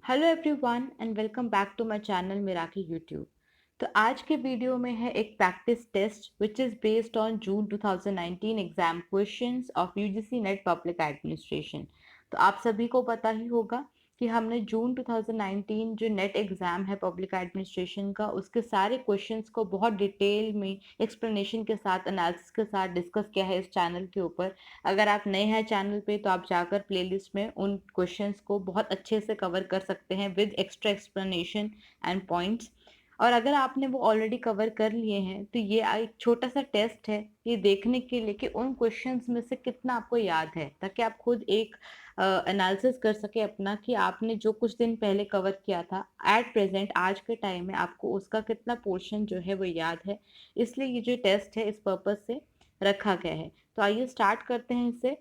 Hello everyone and welcome back to my channel Miraki YouTube. तो आज के video में है एक practice test which is based on June 2019 exam questions of UGC NET public administration. तो आप सभी को पता ही होगा कि हमने जून 2019 जो नेट एग्ज़ाम है पब्लिक एडमिनिस्ट्रेशन का, उसके सारे क्वेश्चंस को बहुत डिटेल में एक्सप्लेनेशन के साथ, एनालिसिस के साथ डिस्कस किया है इस चैनल के ऊपर। अगर आप नए हैं चैनल पे तो आप जाकर प्लेलिस्ट में उन क्वेश्चंस को बहुत अच्छे से कवर कर सकते हैं with extra explanation and points. और अगर आपने वो ऑलरेडी कवर कर लिए हैं तो ये एक छोटा सा टेस्ट है ये देखने के लिए कि उन क्वेश्चंस में से कितना आपको याद है, ताकि आप खुद एक एनालिसिस कर सके अपना कि आपने जो कुछ दिन पहले कवर किया था एट प्रेजेंट आज के टाइम में आपको उसका कितना पोर्शन जो है वो याद है। इसलिए ये जो टेस्ट है इस पर्पज से रखा गया है। तो आइए स्टार्ट करते हैं इससे।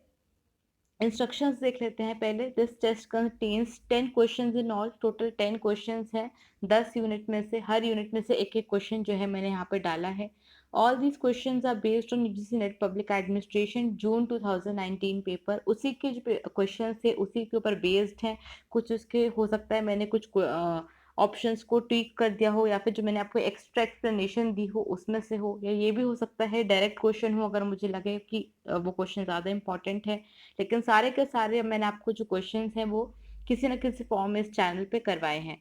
इंस्ट्रक्शंस देख लेते हैं पहले। This test contains 10 questions in all. Total 10 questions हैं 10 यूनिट में से। हर यूनिट में से एक एक क्वेश्चन जो है मैंने यहाँ पे डाला है। All these questions are based on UGC NET public administration June 2019 paper. उसी के जो क्वेश्चन थे उसी के ऊपर बेस्ड हैं। कुछ उसके हो सकता है मैंने कुछ ऑप्शंस को ट्वीक कर दिया हो, या फिर जो मैंने आपको एक्स्ट्रा एक्सप्लेनेशन दी हो उसमें से हो, या ये भी हो सकता है डायरेक्ट क्वेश्चन हो अगर मुझे लगे कि वो क्वेश्चन ज़्यादा इंपॉर्टेंट है। लेकिन सारे के सारे मैंने आपको जो क्वेश्चंस हैं वो किसी न किसी फॉर्म में इस चैनल पे करवाए हैं।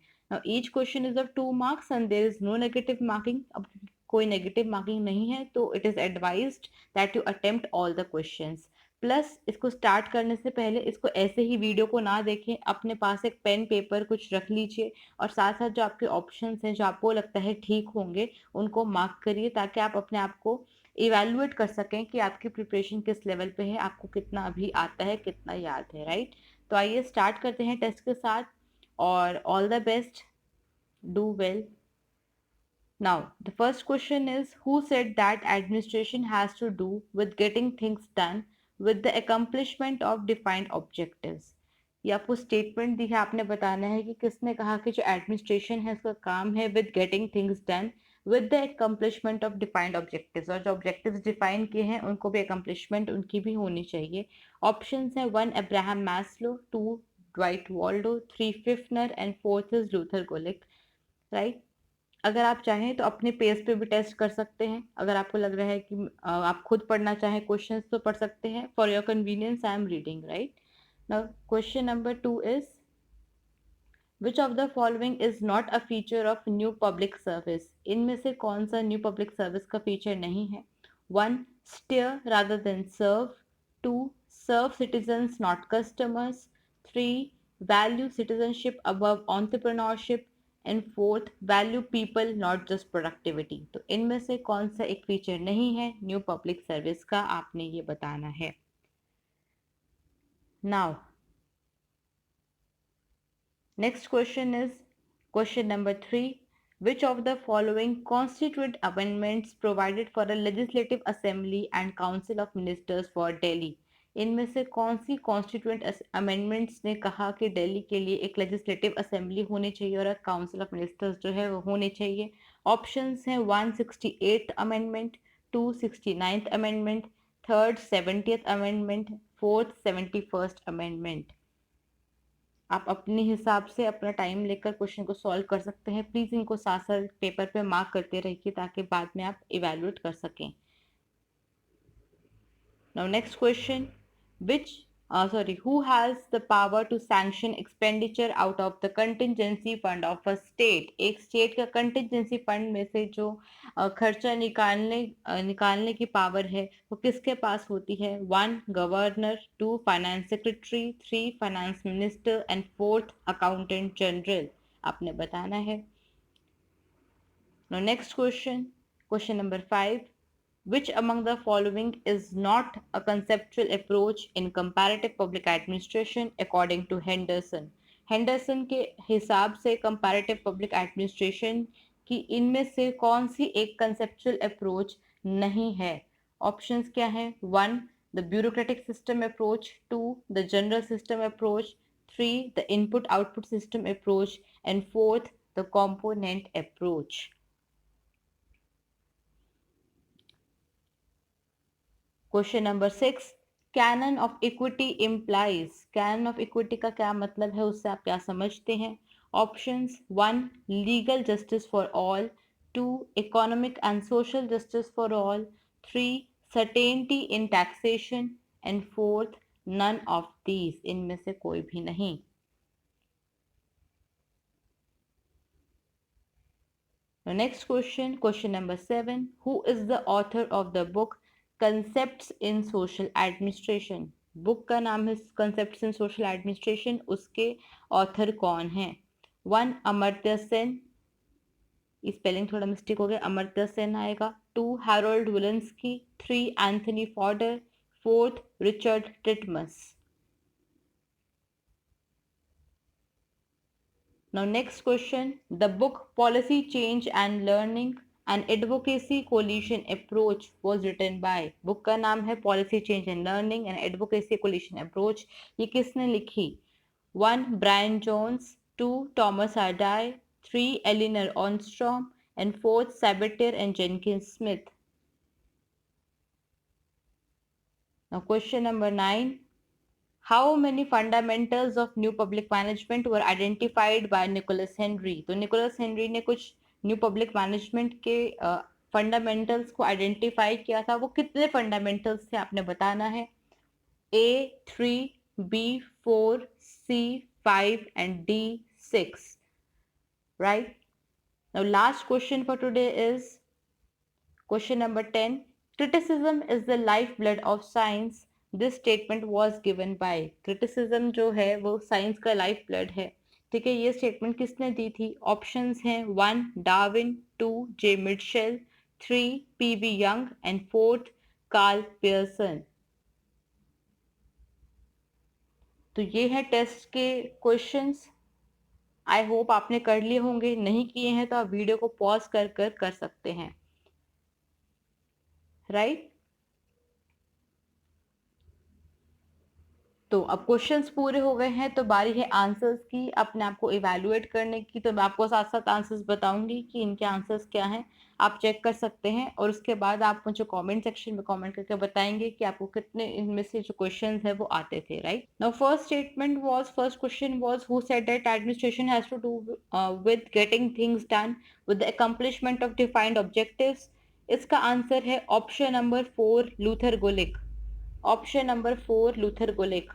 Each question is of 2 marks and there is no negative marking. अब कोई नेगेटिव मार्किंग नहीं है तो it is advised that you attempt all the questions. Plus इसको स्टार्ट करने से पहले इसको ऐसे ही वीडियो को ना देखें, अपने पास एक पेन पेपर कुछ रख लीजिए और साथ साथ जो आपके ऑप्शंस हैं जो आपको लगता है ठीक होंगे उनको मार्क करिए, ताकि आप अपने आप को इवेलुएट कर सकें कि आपकी प्रिपरेशन किस लेवल पे है, आपको कितना अभी आता है, कितना याद है, राइट। तो आइए स्टार्ट करते हैं टेस्ट के साथ और all the best, do well. Now, the first question is, who said that administration has to do with getting things done with the accomplishment of defined objectives? ये आपको स्टेटमेंट दी है, आपने बताना है कि किसने कहा कि जो एडमिनिस्ट्रेशन है उसका काम है with getting things done with the accomplishment of defined objectives, और जो ऑब्जेक्टिव्स डिफाइन किए हैं उनको भी अकम्पलिशमेंट उनकी भी होनी चाहिए। ऑप्शंस हैं 1 Abraham Maslow, 2 Dwight Waldo, 3 Pfiffner and 4th is Luther Gulick, right. अगर आप चाहें तो अपने पेज पे भी टेस्ट कर सकते हैं। अगर आपको लग रहा है कि आप खुद पढ़ना चाहें क्वेश्चंस तो पढ़ सकते हैं। For your convenience I am reading, right. Now question number 2 is, which of the following is not a feature of new public service? इनमें से कौन सा न्यू पब्लिक सर्विस का फीचर नहीं है? 1 steer rather than serve, 2 serve citizens not customers, 3 value citizenship above entrepreneurship, and 4th value people not just productivity. तो इनमें से कौन सा एक फीचर नहीं है न्यू पब्लिक सर्विस का, आपने ये बताना है। Now next question is question number 3. Which of the following constitute amendments provided for a legislative assembly and council of ministers for Delhi? इनमें से कौन सी कॉन्स्टिट्यूएंट अमेंडमेंट्स ने कहा कि दिल्ली के लिए एक लेजिस्लेटिव असेंबली होनी चाहिए और एक काउंसिल ऑफ मिनिस्टर्स जो है वो होने चाहिए? ऑप्शंस हैं 168th amendment, 269th amendment, 3rd 70th amendment, 4th 71st amendment. आप अपने हिसाब से अपना टाइम लेकर क्वेश्चन को सॉल्व कर सकते हैं। प्लीज़ इनको साथ साथ पेपर पे मार्क करते रहिए ताकि बाद में आप इवेलुएट कर सकें। Now next question, which who has the power to sanction expenditure out of the contingency fund of a state? एक स्टेट का कंटिजेंसी फंड में से जो खर्चा निकालने की पावर है वो किसके पास होती है? 1 governor, 2 finance secretary, 3 finance minister and 4th accountant general. आपने बताना है। Now next question number 5. Which among the following is not a conceptual approach in comparative public administration according to Henderson? Henderson के हिसाब से comparative public administration की इनमें से कौन सी एक conceptual approach नहीं है? Options क्या हैं? 1 the bureaucratic system approach, 2 the general system approach, 3 the input output system approach, and 4th the component approach. Question number 6. Canon of equity implies, canon of equity का क्या मतलब है, उससे आप क्या समझते हैं? Options 1 legal justice for all, 2 economic and social justice for all, 3 certainty in taxation and 4th none of these, इनमें से कोई भी नहीं। Next question, question number 7, who is the author of the book concepts in social administration? Book का नाम है concepts in social administration, उसके author कौन है? 1 अमर्त्य सेन, स्पेलिंग थोड़ा मिस्टेक हो गया, अमर्त्य सेन आएगा। 2 Harold Wilensky, 3 Anthony Forder, 4th Richard Titmuss. Now next question, the book Policy Change and Learning an Advocacy Coalition Approach was written by, book का नाम है Policy Change and Learning an Advocacy Coalition Approach, ये किसने लिखी? 1 Brian Jones, 2 Thomas Ardai, 3 Eleanor Ostrom and 4th Sabater and Jenkins Smith. Now question number 9, How many fundamentals of new public management were identified by Nicholas Henry? तो Nicholas Henry ने कुछ new public management के fundamentals को identify किया था। वो कितने fundamentals थे आपने बताना है। A3, B4, C5 and D6, right? Now last question for today is question number 10. Criticism is the lifeblood of science. This statement was given by, criticism जो है वो साइंस का लाइफ ब्लड है। ठीक है, ये स्टेटमेंट किसने दी थी? ऑप्शंस हैं 1 Darwin, 2 J Mitchell, 3 P V. Young and 4th Karl Pearson. तो ये है टेस्ट के क्वेश्चंस। आई होप आपने कर लिए होंगे, नहीं किए हैं तो आप वीडियो को पॉज कर सकते हैं, राइट? तो अब क्वेश्चंस पूरे हो गए हैं तो बारी है आंसर्स की, अपने आप को इवैल्यूएट करने की। तो मैं आपको साथ साथ आंसर्स बताऊंगी कि इनके आंसर्स क्या हैं, आप चेक कर सकते हैं और उसके बाद आप मुझे कमेंट सेक्शन में कमेंट करके बताएंगे कि आपको कितने इनमें से जो क्वेश्चंस है वो आते थे, right? Now first question was who said that administration has to do with getting things done with the accomplishment of defined objectives. इसका आंसर है option number 4 Luther Gulick. Option number 4 Luther Gulick.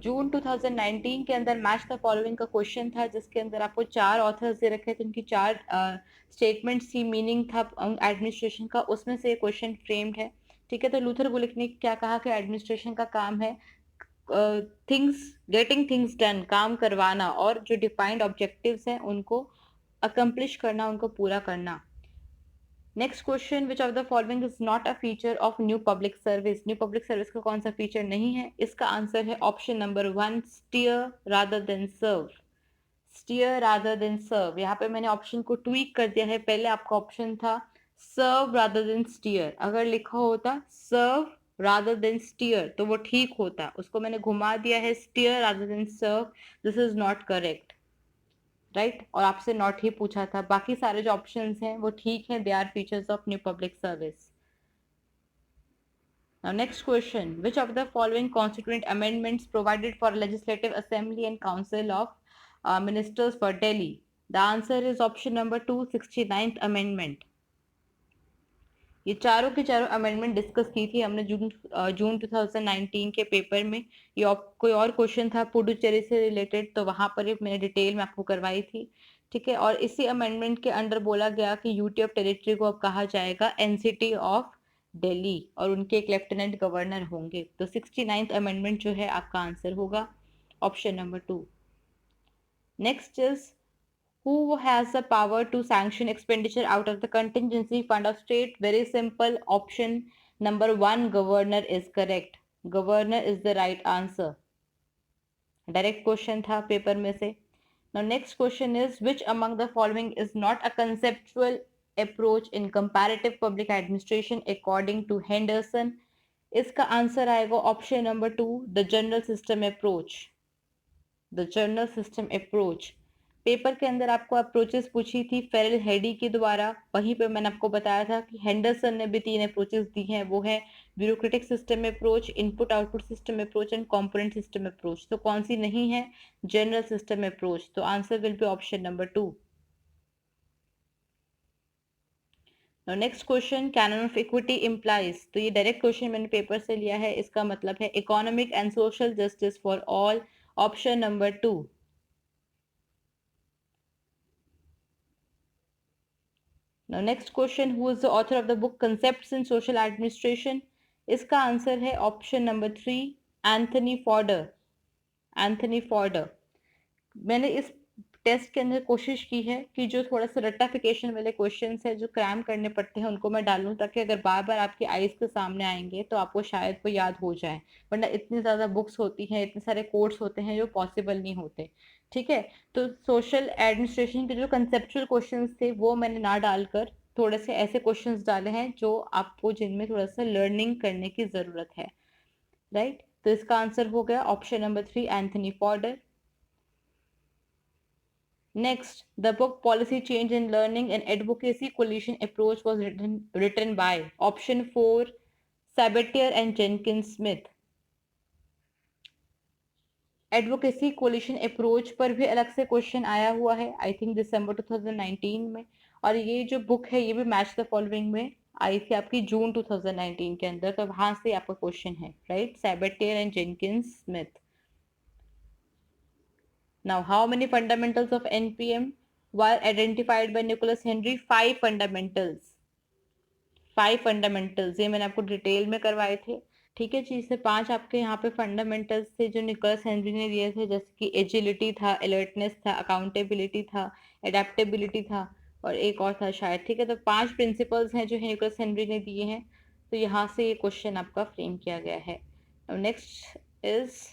जून 2019 के अंदर match the following का question था, जिसके अंदर आपको 4 ऑथर्स दे रखे थे, उनकी 4 स्टेटमेंट्स थी, मीनिंग था एडमिनिस्ट्रेशन का, उसमें से क्वेश्चन फ्रेम्ड है। ठीक है, तो लूथर गुलिक ने क्या कहा कि एडमिनिस्ट्रेशन का काम है गेटिंग थिंग्स डन, काम करवाना, और जो डिफाइंड ऑब्जेक्टिव्स हैं उनको अकम्प्लिश करना, उनको पूरा करना। Next question, which of the following is not a feature of new public service? New public service का कौन सा फीचर नहीं है? इसका आंसर है option number 1 steer rather than serve. Steer rather than serve, यहाँ पे मैंने ऑप्शन को ट्वीक कर दिया है। पहले आपका ऑप्शन था सर्व रादर देन स्टीयर, अगर लिखा होता सर्व रादर देन स्टीयर तो वो ठीक होता, उसको मैंने घुमा दिया है steer rather than serve. This is not correct, right? और आपसे नॉट ही पूछा था, बाकी सारे जो ऑप्शंस हैं वो ठीक है, they are features of new public service. Now next question, which of the following constituent amendments provided for legislative assembly and council of ministers for Delhi? The answer is option number 2 69th amendment। ये चारों के चारों amendment discuss की थी हमने जून 2019 के paper में। ये कोई और क्वेश्चन था पुडुचेरी से रिलेटेड, तो वहां पर मैंने डिटेल में आपको करवाई थी। ठीक है, और इसी अमेंडमेंट के अंडर बोला गया कि यूटी ऑफ टेरिटरी को अब कहा जाएगा एनसीटी ऑफ दिल्ली, और उनके एक लेफ्टिनेंट गवर्नर होंगे। तो 69th अमेंडमेंट जो है आपका आंसर होगा option number 2। Next is who has the power to sanction expenditure out of the contingency fund of state? Very simple, option number 1 governor is correct। governor is the right answer, direct question था paper में से। now next question is which among the following is not a conceptual approach in comparative public administration according to Henderson? इसका answer आएगा option number 2 the general system approach। the general system approach, paper के अंदर आपको approaches पूछी थी Feral Heidi के द्वारा, वहीं पे मैंने आपको बताया था कि हेंडरसन ने भी 3 अप्रोचेस दी हैं, वो है bureaucratic system approach, input output system approach and component system approach. तो कौन सी नहीं है? General system approach. तो answer will be option number 2। Next question, canon of equity implies. तो ये डायरेक्ट क्वेश्चन मैंने पेपर से लिया है, इसका मतलब है economic and social justice for all, option number 2। Now next question, who is the author of the book Concepts in Social Administration? इसका आंसर है option number 3, Anthony fodder. Anthony fodder. मैंने इस टेस्ट के अंदर कोशिश की है कि जो थोड़ा सा रट्टाफिकेशन वाले क्वेश्चंस है जो क्रैम करने पड़ते हैं उनको मैं डालूं, ताकि अगर बार बार आपकी आईज के सामने आएंगे तो आपको शायद वो याद हो जाए, वरना इतनी ज़्यादा बुक्स होती हैं, इतने सारे कोर्स होते हैं जो पॉसिबल नहीं होते। ठीक है, तो सोशल एडमिनिस्ट्रेशन के जो कंसेप्चुअल क्वेश्चंस थे वो मैंने ना डालकर थोड़े से ऐसे क्वेश्चंस डाले हैं जो आपको जिनमें थोड़ा सा लर्निंग करने की ज़रूरत है। राइट, तो इसका आंसर हो गया option number 3, Anthony fodder. Next, the book Policy Change in Learning and Advocacy Coalition Approach was written by option 4, Sabatier and Jenkins Smith. Advocacy coalition approach पर भी अलग से क्वेश्चन आया हुआ है, आई थिंक दिसंबर 2019 में। और ये जो बुक है ये भी मैच द फॉलोइंग में आई थी आपकी जून 2019 के अंदर, तो वहां से आपका क्वेश्चन है। Right, Sabatier and Jenkins Smith. Now, how many fundamentals of NPM were identified by Nicholas Henry? 5 fundamentals। 5 fundamentals, ये मैंने आपको डिटेल में करवाए थे। ठीक है जी, इससे 5 आपके यहाँ पे फंडामेंटल्स थे जो निकोलस हेनरी ने दिए थे, जैसे कि एजिलिटी था, अलर्टनेस था, अकाउंटेबिलिटी था, एडेप्टेबिलिटी था, और एक और था शायद। ठीक है, तो 5 प्रिंसिपल्स हैं जो निकोलस हेनरी ने दिए हैं। तो यहाँ से ये क्वेश्चन आपका फ्रेम किया गया है। Next is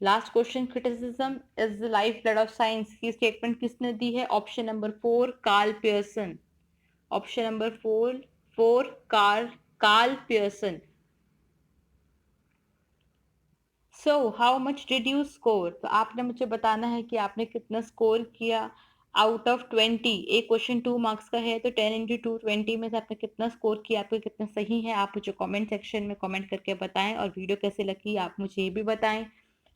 last question, criticism is the lifeblood of science की स्टेटमेंट किसने दी है? Option number 4, Karl Pearson. Option number 4 Karl Pearson. So how much did you score? तो आपने मुझे बताना है कि आपने कितना स्कोर किया आउट ऑफ 20। एक क्वेश्चन 2 मार्क्स का है, तो 10 इंटू 2 20 में से आपने कितना स्कोर किया, आपको कितना सही है, आप मुझे कमेंट सेक्शन में कमेंट करके बताएं। और वीडियो कैसे लगी आप मुझे ये भी बताएं,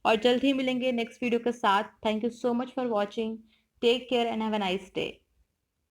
और जल्द ही मिलेंगे नेक्स्ट वीडियो के साथ। Thank you so much for watching. Take care and have a nice day.